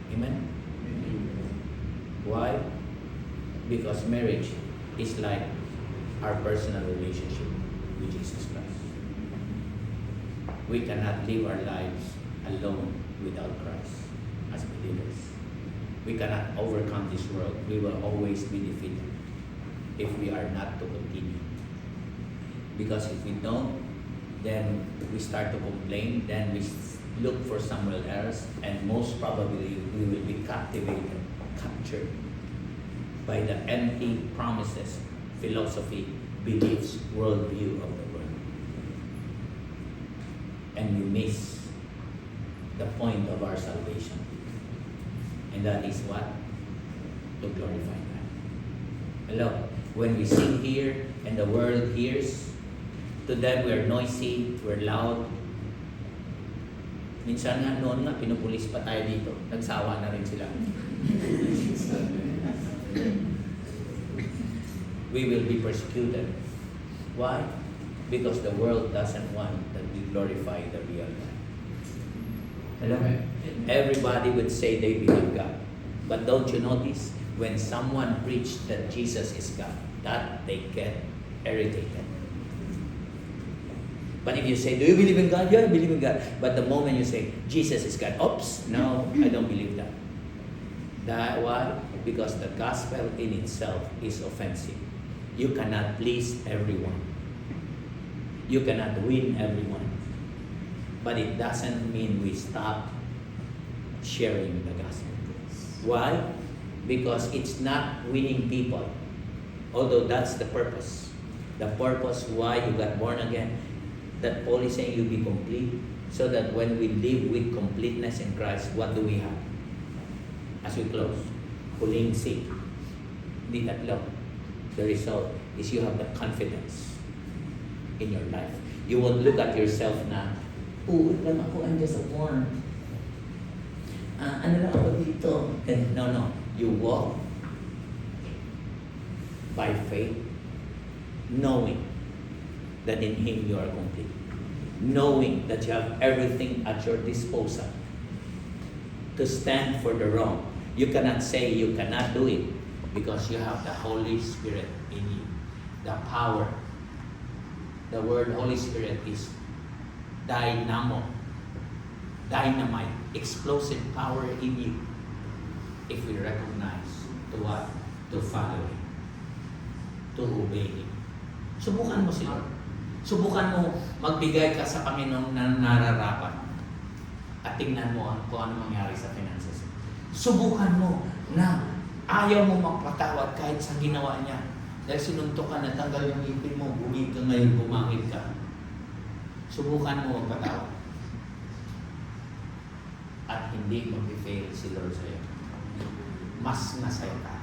Amen? Why? Because marriage is like our personal relationship with Jesus Christ. We cannot live our lives alone without Christ as believers. We cannot overcome this world. We will always be defeated if we are not to continue. Because if we don't, then we start to complain, then we look for somewhere else, and most probably we will be captivated, captured by the empty promises, philosophy, beliefs, worldview of the world. And we miss the point of our salvation. And that is what? To glorify God. Hello, when we sing here and the world hears, to them we are noisy, we're loud. Minsan nga noon nga, pinupulis pa tayo dito. Nagsawa na rin sila. We will be persecuted. Why? Because the world doesn't want that we glorify the real God. Hello? Everybody would say they believe God. But don't you notice, when someone preached that Jesus is God, that they get irritated. But if you say, do you believe in God? Yeah, I believe in God. But the moment you say, Jesus is God, oops, no, I don't believe that. Why? Because the gospel in itself is offensive. You cannot please everyone. You cannot win everyone. But it doesn't mean we stop sharing the gospel. Why? Because it's not winning people. Although that's the purpose. The purpose why you got born again. That Paul is saying you be complete. So that when we live with completeness in Christ, what do we have? As we close, huling seat. Di tatlo. The result is you have the confidence in your life. You won't look at yourself na, lang ako, I'm just a worm. Ano lang ako dito? No. You walk by faith, knowing that in Him you are complete. Knowing that you have everything at your disposal to stand for the wrong. You cannot say you cannot do it because you have the Holy Spirit in you. The power. The word Holy Spirit is dynamo. Dynamite. Explosive power in you. If we recognize to what? To follow Him. To obey Him. Subukan mo si Lord. Subukan mo magbigay ka sa Panginoon na nararapat. At tingnan mo kung ano mangyari sa finances. Subukan mo na ayaw mo magpatawad kahit sa ginawa niya. Dahil sinuntok ka, natanggal yung ngipin mo, bumig ka ngayon, bumangit ka. Subukan mo magpatawad. At hindi mag-fail si Lord sa'yo. Mas masaya ka.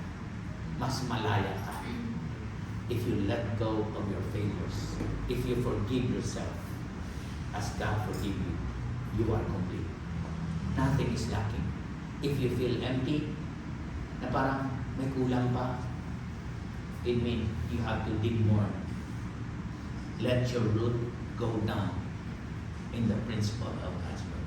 Mas malaya ka. If you let go of your failures, if you forgive yourself as God forgive you, you are complete. Nothing is lacking. If you feel empty, na parang may kulang pa, it means you have to dig more. Let your root go down in the principle of God's word.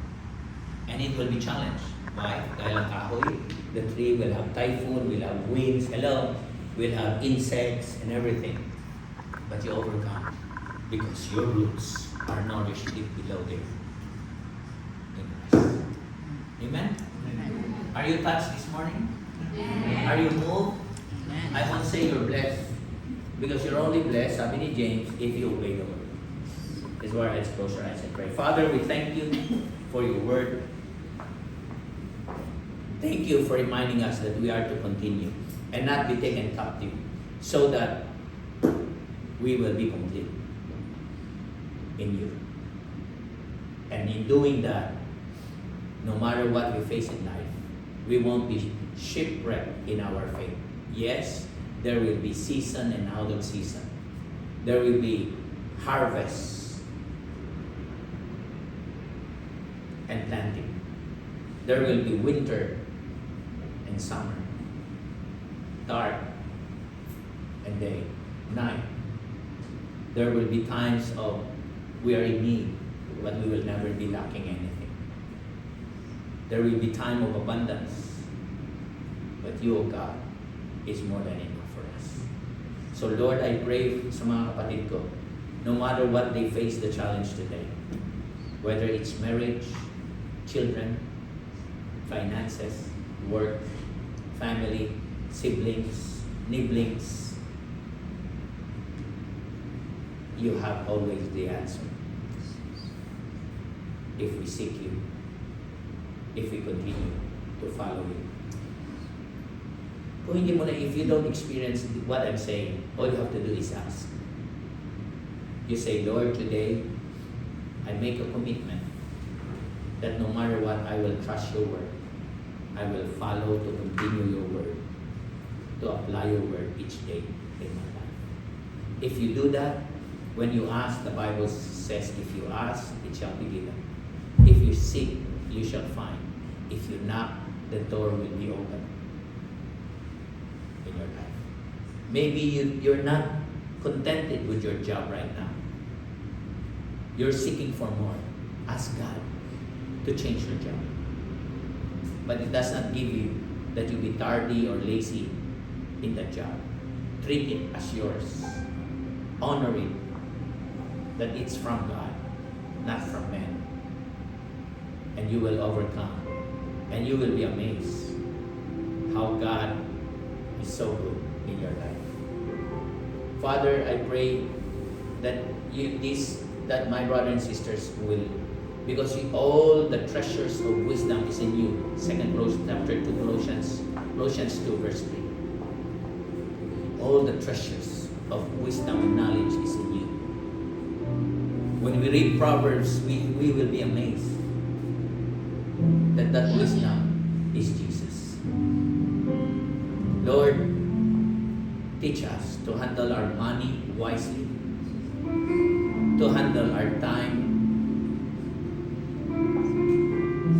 And it will be challenged. Why? Dahil ang kahoy, the tree will have typhoon, will have winds, will have insects and everything. But you overcome because your roots are nourished deep below there. In Christ. Amen? Are you touched this morning? Are you moved? I won't say you're blessed because you're only blessed, sabi ni James, if you obey the word. This is where I close your eyes and pray. Father, we thank you for your word. Thank you for reminding us that we are to continue and not be taken captive so that we will be complete in you. And in doing that, no matter what we face in life, we won't be shipwrecked in our faith. Yes, there will be season and out of season. There will be harvest and planting. There will be winter and summer. dark and day, night. There will be times of we are in need, but we will never be lacking anything. There will be time of abundance, but you, O God, is more than enough for us. So Lord, I pray sa mga kapatid ko, no matter what they face the challenge today, whether it's marriage, children, finances, work, family, siblings, nibblings, you have always the answer. If we seek you, if we continue to follow you. Kung hindi mo na, if you don't experience what I'm saying, all you have to do is ask. You say, Lord, today, I make a commitment that no matter what, I will trust your word. I will follow to continue your word, to apply your word each day in my life. If you do that, when you ask, the Bible says, if you ask, it shall be given. If you seek, you shall find. If you knock, the door will be open in your life. Maybe you're not contented with your job right now. You're seeking for more. Ask God to change your job. But it does not give you that you be tardy or lazy in that job. Treat it as yours. Honor it that it's from God, not from men. And you will overcome. And you will be amazed how God is so good in your life. Father, I pray that that my brothers and sisters will, because all the treasures of wisdom is in you. 2 Colossians chapter 2, Colossians 2 verse 3. All the treasures of wisdom and knowledge is in you. When we read Proverbs, we will be amazed that wisdom is Jesus. Lord, teach us to handle our money wisely, to handle our time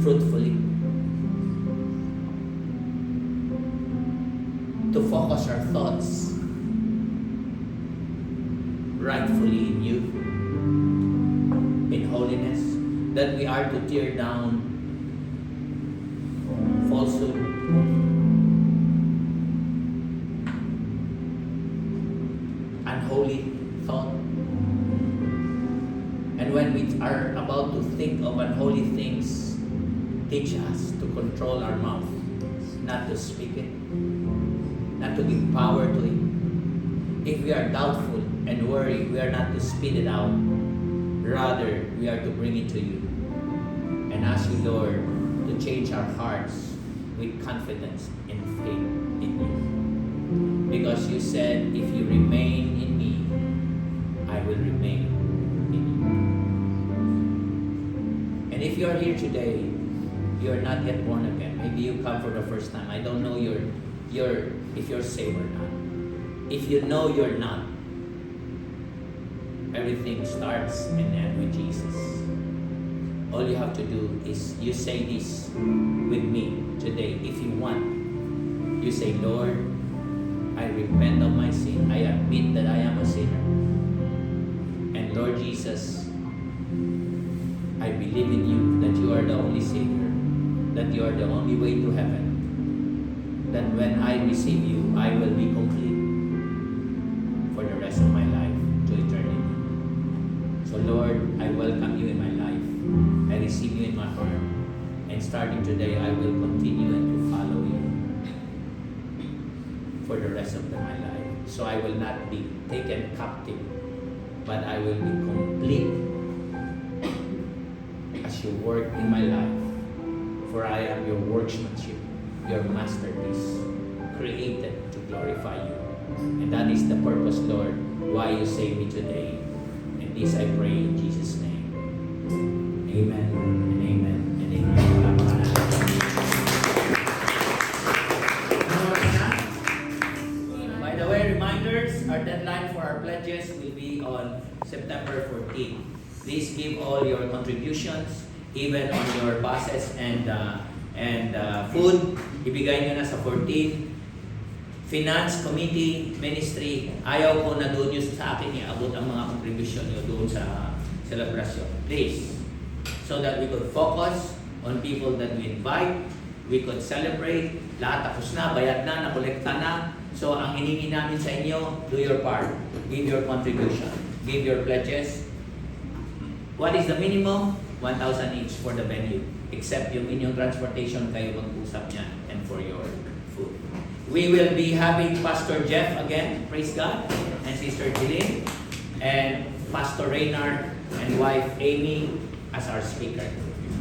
fruitfully, to focus our thoughts rightfully in you, in holiness, that we are to tear down falsehood, unholy thought. And when we are about to think of unholy things, teach us to control our mouth, not to speak it, not to give power to it. If we are doubtful and worried, we are not to spit it out. Rather, we are to bring it to you and ask you, Lord, to change our hearts with confidence and faith in you. Because you said, if you remain in me, I will remain in you. And if you are here today, you are not yet born again. Maybe you come for the first time. I don't know if you're saved or not. If you know you're not, everything starts and ends with Jesus. All you have to do is you say this with me today. If you want, you say, Lord, I repent of my sin. I admit that I am a sinner. And Lord Jesus, I believe in you, that you are the only Savior, that you are the only way to heaven, that when I receive you, I will be complete for the rest of my life to eternity. So Lord, I welcome you in my life. I receive you in my heart. And starting today, I will continue and to follow you for the rest of my life. So I will not be taken captive, but I will be complete as you work in my life. For I am your workmanship, your masterpiece, created to glorify you. And that is the purpose, Lord, why you save me today. And this I pray in Jesus' name. Amen and amen and amen. By the way, reminders, our deadline for our pledges will be on September 14. Please give all your contributions, even on your buses and food. Ibigay nyo na sa 14. Finance Committee, Ministry, ayaw ko na doon yung sa akin iabot ang mga contribution nyo doon sa celebration. Please. So that we could focus on people that we invite, we could celebrate, lahat tapos na, bayad na, nakolekta na. So ang hiningi namin sa inyo, do your part. Give your contribution. Give your pledges. What is the minimum? 1,000 each for the venue. Except yung inyong transportation, kayo mag-usap niya, and for your food. We will be having Pastor Jeff again, praise God, and Sister Jeline, and Pastor Reynard and wife Amy as our speaker.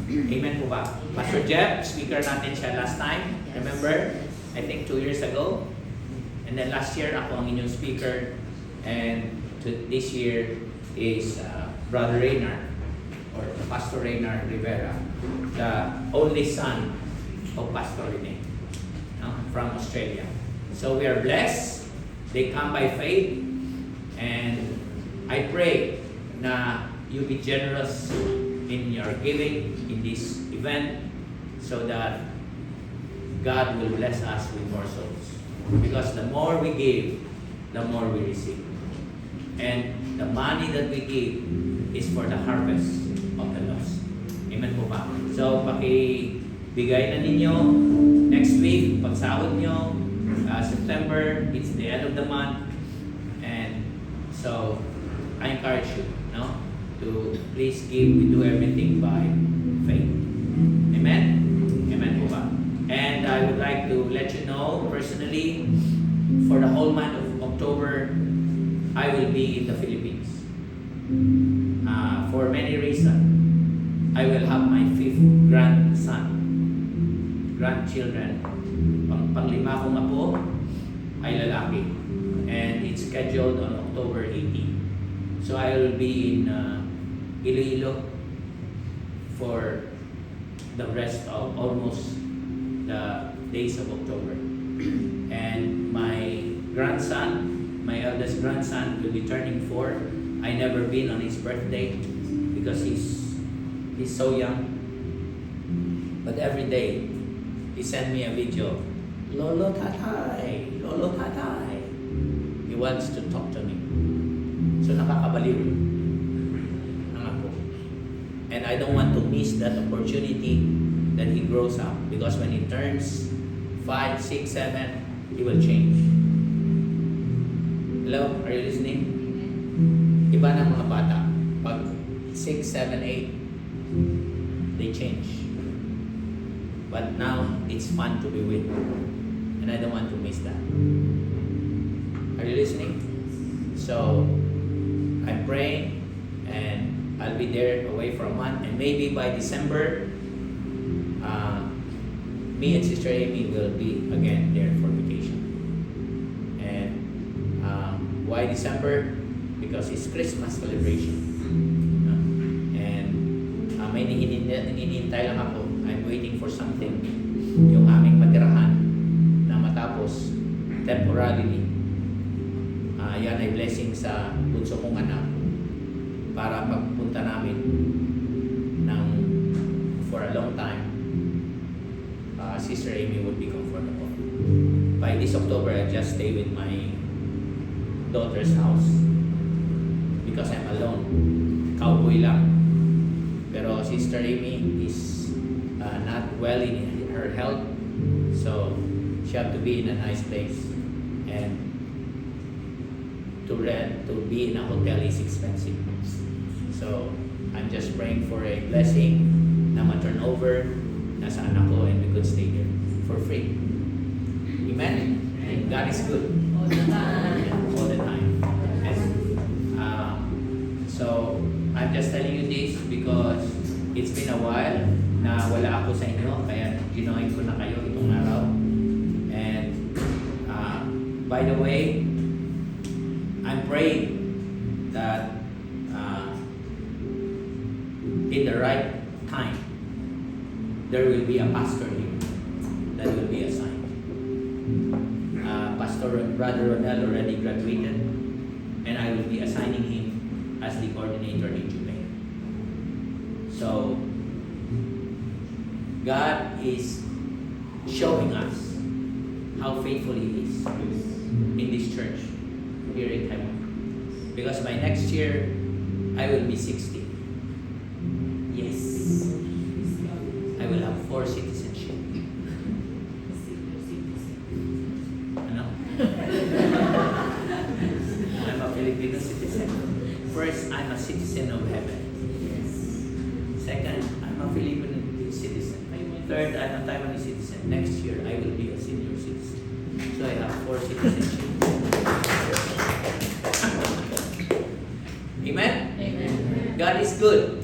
Amen po ba? Pastor Jeff, speaker natin siya last time. Remember? I think 2 years ago. And then last year, ako ang inyong speaker. And this year is Brother Reynard, or Pastor Reynard Rivera, the only son of Pastor Rene, from Australia. So we are blessed. They come by faith. And I pray na you be generous in your giving in this event so that God will bless us with more souls. Because the more we give, the more we receive. And the money that we give is for the harvest of the lost. Amen po ba? So, pakibigay na ninyo next week, pagsahod nyo, September, it's the end of the month. And so, I encourage you, to please give. We do everything by faith. Amen? Amen po ba? And I would like to let you know personally, for the whole month of October, I will be in the Philippines. For many reasons. I will have my 5th grandchildren. Panglima kong apo ay lalaki. And it's scheduled on October 18. So I will be in Iloilo for the rest of almost the days of October. And my eldest grandson will be turning 4. I never been on his birthday because he's so young. But every day, he send me a video. Lolo tatay, Lolo tatay. He wants to talk to me. So nakakabaliw ang ako. And I don't want to miss that opportunity that he grows up. Because when he turns 5, 6, 7, he will change. Hello? Are you listening? Iba ng mga bata. Pag 6, 7, 8, they change. But now, it's fun to be with. And I don't want to miss that. Are you listening? So, I'm praying and I'll be there away for a month. And maybe by December, me and Sister Amy will be again there for vacation. And why December? Because it's Christmas celebration. And may hinihintay lang ako. I'm waiting for something. Yung aming matirahan na matapos temporarily. Yan ay blessing sa bunso kong anak para pagpunta namin for a long time. Sister Amy would be comfortable. By this October, I just stay with my daughter's house because I'm alone. Cowboy lang. Pero Sister Amy is not well in her health, so she have to be in a nice place, and to be in a hotel is expensive. So I'm just praying for a blessing na ma-turn over na sa anak ko, and we could stay there for free. Amen? And God is good. All the time. All the time. And, so, I'm just telling you this because it's been a while na wala ako sa inyo, kaya ginoin ko na kayo itong araw. And, by the way, I'm praying that in the right time, there will be a pastor here that will be assigned. Brother Ronel already graduated, and I will be assigning him as the coordinator in July. So, God is showing us how faithful He is in this church here in Taiwan. Because by next year, I will be 60. Yes. I will have 4 citizenship. Ano? I'm a Filipino citizen. First, I'm a citizen of heaven. Second, I'm a Filipino citizen. Third, I'm a Taiwanese citizen. Next year, I will be a senior citizen. So I have 4 citizenship. Amen? Amen. God is good.